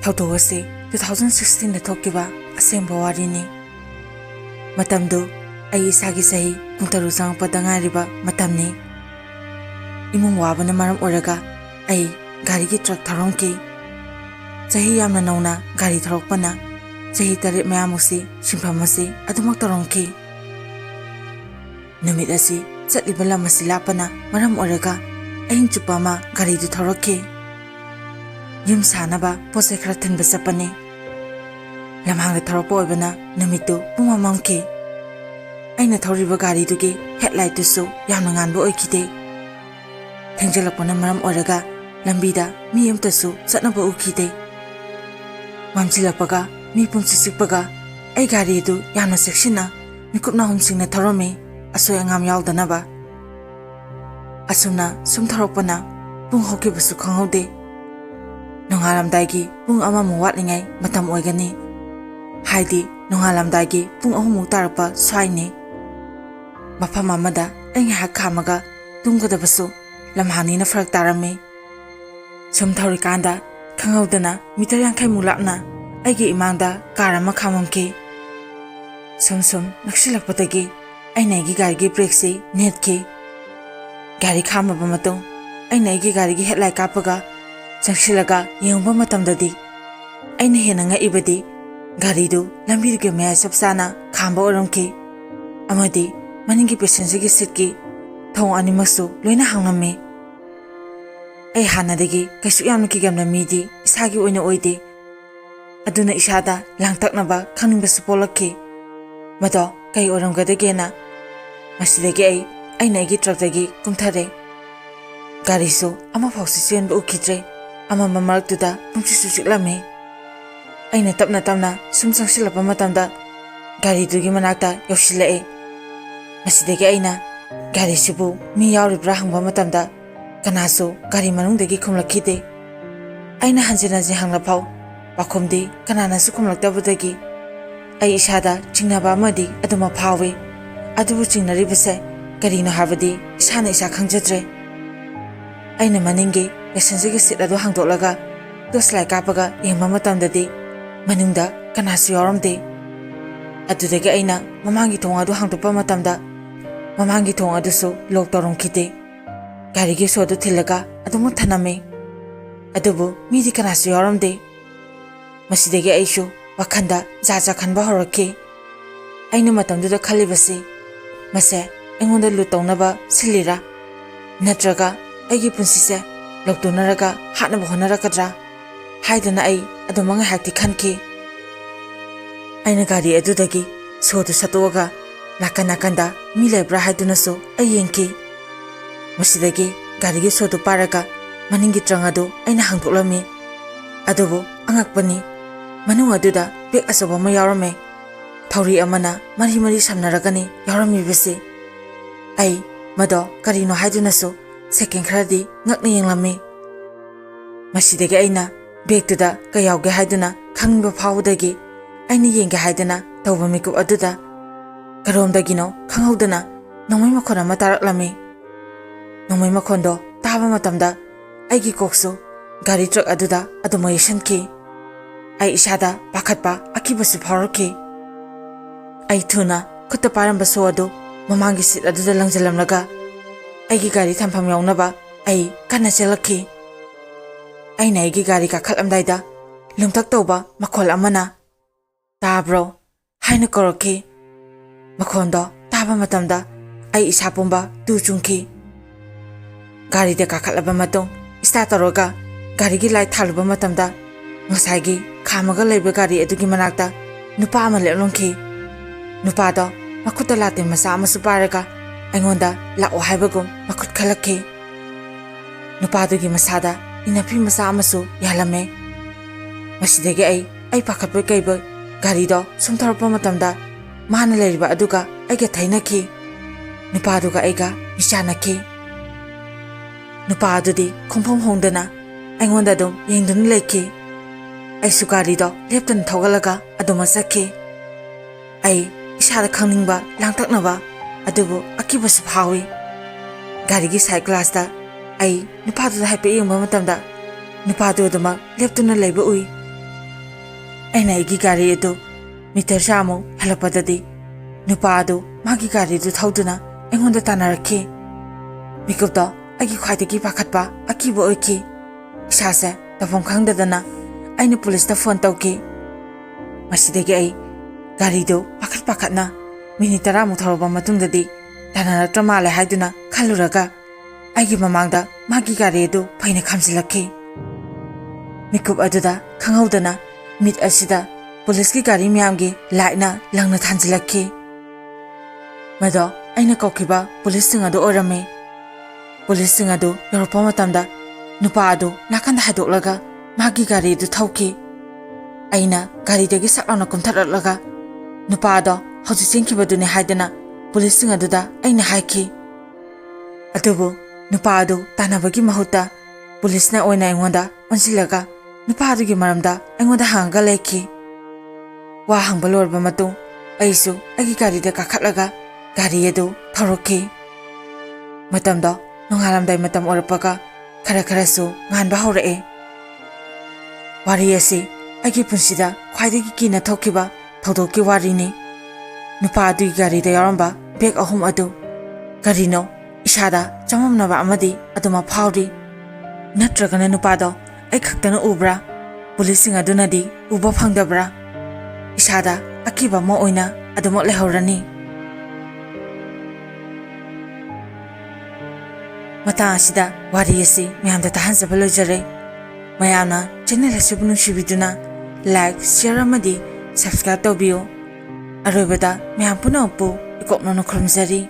thoudok ase 2016 da thokiba asemba warini matamdu ai isagi sahi kuntaru sangpada ngariba matamni imung wabana maram oraga ai gari gi truck tharongki sahi yamna nauna gari tharokpana sahi tare mayamusi simphamasi adumak tarongki namit asi chatliba lamasi lapana maram oraga aing chupama gari du tharokki yum sanaba pose khara thinba sapani lamhangda tharopo oibana namitu pumamamki aina thoriba gari dugi headlight tu so yamna nganbo oikide thengjalapana maram oraga lambida mi amta su satnaba ukide mamchilapaga mi pungsi sikpaga ai gari du yamna sekshina mikupna homsingna tharome asoy angam yawdanaba asumna sum tharopana pung hoki basu khangaude nongalamdaigi pung amamu watlingai matam oigani haidi nongalamdaigi pung ahumu tarapa swaini mafam amada enga hakamaga tungadabasu lamhanina farak tarame sum thorikanda khangaudana mitar yankai mulapna aigi imangda karama khamamki sum naksilakpatagi ainaigi garigi brake se netki gari khamaba matung ainaigi garigi headlight kapaga changsilaga yengba matamdadi aina hena nga ibadi gari du lambi ge maya sapsana khamba oromki amadi maningi passenger gi seat ki thong animasu loina hangname ai hanadagi kaisu yamna ki gamna midi isagi oina oide aduna isada langtaknaba khangning basu polakki mado kai oramgadagena masidagi aina gi truck dagi kumthare gari so ama phausi chen bu ukidre ama mamak tuda pungsi susiklame aina tapna sumsang silapa matamda gari dugi manakta yausilae masidagi aina gari sibu mi yauribra hangba matamda kanaso gari manungdagi khumlakhide aina hanjina je hangla phau pakhumdi kanana su khumlaktabudagi ai isada chingnaba amadi aduma phawe adubu chingnari base garino habadi isana isa khangjadre aina maningi passenger seat adu hangdolaga toslai kapaga yengma matamdadi manungda kanasu yaramde adudagi aina mamangi thong adu hangtopa matamda mamangi thong adu so lock torongkide gari gi sodu thilaga adumu thaname adubu midi kanasu yaramde masidagi aishu wakhanda jaja khanba horake aina matamduda khalibasi mase engonda lutonaba silira natraga aigi punsise lokdonaraga hatnaba honarakadra haidana ai adumanga hakti khanki aina gari adudagi sodu satoga nakanda mi lebra haiduna so ai yenki masidagi gari gi sodu paraga maningi trangado aina hangdoklami adubu angakpani manu aduda bek asaba ma yarame thauri amana mari samnaragani yarami bese ai mado karino haiduna so second kharadi ngakni yenglami masidagi aina bektuda kayawge haiduna khangba phawdagi aina yenge haiduna tawba mikub aduda karomdagino khanghaudana nongmai makhon ama taraklami nongmai makhondo taba matamda aigi kokso gari truck aduda adumayishanki ai isada pakhatpa akibasu phawrki ai thuna khutta paramba so adu mamangi sit aduda langjalamlaga aigi gari thampham yawnaba ai kana chelakhi aina aigi gari ka khalamdaida lumtak toba makhol amana tabro haina korokhi makhondo taba matamda ai isapumba tu chungki gari de ka khalaba matong start toroga gari gi light thaluba matamda ngasagi khamaga leiba gari adugi manakta nupa ama leplongki nupa do makuta late masa amasu paraga aingonda lako haibagum makut khalakki nupa dugi masada inapi masa amasu yalame masidagi ai pakhatpa kaiba gari do sumtharpa matamda mana leriba aduga aiga thainaki nupa duga aiga michanaki nupa adudi khongphom hongdana aingonda dum yengdun leki ai su gari do leptan thogalaga aduma sakki ai isada khangningba langtaknaba adubu akibasu phawi gari gi side glass da ai nupa du haipe yengba matamda nupa du duma leptuna leiba ui ꯑꯩꯅ ꯑꯩꯒꯤ ꯒꯥꯔꯤ ꯑꯗꯨ metre ꯆꯥꯃꯨꯛ ꯍꯦꯜꯂꯛꯄꯗꯗꯤ ꯅꯨꯄꯥ ꯑꯗꯨ ꯃꯥꯒꯤ ꯒꯥꯔꯤ ꯑꯗꯨ ꯊꯧꯗꯨꯅ ꯑꯩꯉꯣꯟꯗ ꯇꯥꯟꯅꯔꯛꯈꯤ꯫ ꯃꯤꯀꯨꯞꯇꯣ ꯑꯩꯒꯤ ꯈ꯭ꯋꯥꯏꯗꯒꯤ ꯄꯥꯈꯠꯄ ꯑꯀꯤꯕ ꯑꯣꯏꯈꯤ꯫ ꯏꯁꯥꯁꯦ ꯇꯧꯐꯝ ꯈꯪꯗꯗꯅ ꯑꯩꯅ ꯄꯨꯂꯤꯁꯇ ꯐꯣꯟ ꯇꯧꯈꯤ꯫ ꯃꯁꯤꯗꯒꯤ ꯑꯩ ꯒꯥꯔꯤꯗꯨ ꯄꯥꯈꯠꯅ ꯃꯤꯅꯤꯠ 10ꯃꯨꯛ ꯊꯧꯔꯕ ꯃꯇꯨꯡꯗꯗꯤ ꯇꯥꯟꯅꯔꯛꯇ꯭ꯔ ꯃꯥꯜꯂꯦ ꯍꯥꯏꯗꯨꯅ ꯈꯜꯂꯨꯔꯒ ꯑꯩꯒꯤ ꯃꯃꯥꯡꯗ ꯃꯥꯒꯤ ꯒꯥꯔꯤ ꯑꯗꯨ ꯐꯩꯅ ꯈꯥꯝꯖꯤꯜꯂꯛꯈꯤ꯫ ꯃꯤꯀꯨꯞ ꯑꯗꯨꯗ ꯈꯪꯍꯧꯗꯅ ꯃꯤꯠ ꯑꯁꯤꯗ ꯄꯨꯂꯤꯁꯀꯤ ꯒꯥꯔꯤ ꯃꯌꯥꯝꯒꯤ ꯂꯥꯏꯠꯅ ꯂꯪꯅ ꯊꯥꯟꯖꯤꯜꯂꯛꯈꯤ꯫ ꯃꯗꯣ ꯑꯩꯅ ꯀꯧꯈꯤꯕ ꯄꯨꯂꯤꯁꯁꯤꯡ ꯑꯗꯨ ꯑꯣꯏꯔꯝꯃꯤ꯫ ꯄꯨꯂꯤꯁꯁꯤꯡ ꯑꯗꯨ ꯌꯧꯔꯛꯄ ꯃꯇꯝꯗ ꯅꯨꯄꯥ ꯑꯗꯨ ꯅꯥꯀꯟꯗ ꯍꯥꯏꯗꯣꯛꯂꯒ ꯃꯥꯒꯤ ꯒꯥꯔꯤ ꯑꯗꯨ ꯊꯧꯈꯤ꯫ ꯑꯩꯅ ꯒꯥꯔꯤꯗꯒꯤ ꯁꯛ ꯂꯥꯎꯅ ꯀꯨꯝꯊꯔꯛꯂꯒ ꯅꯨꯄꯥ ꯑꯗꯣ ꯍꯧꯖꯤꯛ ꯆꯦꯟꯈꯤꯕꯗꯨꯅꯤ ꯍꯥꯏꯗꯅ ꯄꯨꯂꯤꯁꯁꯤꯡ ꯑꯗꯨꯗ ꯑꯩꯅ ꯍꯥꯏꯈꯤ꯫ ꯑꯗꯨꯕꯨ ꯅꯨꯄꯥ ꯑꯗꯨ ꯇꯥꯟꯅꯕꯒꯤ ꯃꯍꯨꯠꯇ ꯄꯨꯂꯤꯁꯅ ꯑꯣꯏꯅ ꯑꯩꯉꯣꯟꯗ ꯑꯣꯟꯁꯤꯜꯂꯒ ꯅꯨꯄꯥ ꯑꯗꯨꯒꯤ ꯃꯔꯝꯗ ꯑꯩꯉꯣꯟꯗ ꯍꯪꯉꯒ ꯂꯩꯈꯤ꯫ ꯋꯥ ꯍꯪꯕ ꯂꯣꯏꯔꯕ ꯃꯇꯨꯡ ꯑꯩꯁꯨ ꯑꯩꯒꯤ ꯒꯥꯔꯤꯗ ꯀꯥꯈꯠꯂꯒ ꯒꯥꯔꯤ ꯑꯗꯨ ꯊꯧꯔꯛꯈꯤ꯫ ꯃꯇꯝꯗꯣ ꯅꯣꯡꯉꯥꯜꯂꯝꯗꯥꯏ ꯃꯇꯝ ꯑꯣꯏꯔꯛꯄꯒ ꯈꯔꯁꯨ ꯉꯥꯟꯕ ꯍꯧꯔꯛꯑꯦ꯫ ꯋꯥꯔꯤ ꯑꯁꯤ ꯑꯩꯒꯤ ꯄꯨꯟꯁꯤꯗ ꯈ꯭ꯋꯥꯏꯗꯒꯤ ꯀꯤꯅ ꯊꯣꯛꯈꯤꯕ ꯊꯧꯗꯣꯛꯀꯤ ꯋꯥꯔꯤꯅꯤ꯫ ꯅꯨꯄꯥ ꯑꯗꯨꯒꯤ ꯒꯥꯔꯤꯗ ꯌꯥꯎꯔꯝꯕ ꯕꯦꯒ 3 ꯑꯗꯨ ꯀꯔꯤꯅꯣ ꯏꯁꯥꯗ ꯆꯃꯝꯅꯕ ꯑꯃꯗꯤ ꯑꯗꯨꯃꯛ ꯐꯥꯎꯔꯤ꯫ ꯅꯠꯇ꯭ꯔꯒꯅ ꯅꯨꯄꯥꯗꯣ ꯑꯩ ꯈꯛꯇꯅ ꯎꯕ꯭ꯔꯥ? ꯄꯨꯂꯤꯁꯁꯤꯡ ꯑꯗꯨꯅꯗꯤ ꯎꯕ ꯐꯪꯗꯕ꯭ꯔꯥ? ꯏꯁꯥꯗ ꯑꯀꯤꯕ ꯑꯃ ꯑꯣꯏꯅ ꯑꯗꯨꯃꯛ ꯂꯩꯍꯧꯔꯅꯤ꯫ ꯃꯇꯥꯡ ꯑꯁꯤꯗ ꯋꯥꯔꯤ ꯑꯁꯤ ꯃꯌꯥꯝꯗ ꯇꯥꯍꯟꯖꯕ ꯂꯣꯏꯖꯔꯦ꯫ ꯃꯌꯥꯝꯅ ꯆꯦꯅꯦꯜ ꯑꯁꯤꯕꯨ ꯅꯨꯡꯁꯤꯕꯤꯗꯨꯅ ꯂꯥꯏꯛ, ꯁꯤꯌꯔ ꯑꯃꯗꯤ ꯁꯕꯁꯀ꯭ꯔꯥꯏꯕ ꯇꯧꯕꯤꯌꯨ꯫ ꯑꯔꯣꯏꯕꯗ ꯃꯌꯥꯝ ꯄꯨꯝꯅꯃꯛꯄꯨ ꯏꯀꯣꯛꯅꯅ ꯈꯨꯔꯨꯝꯖꯔꯤ꯫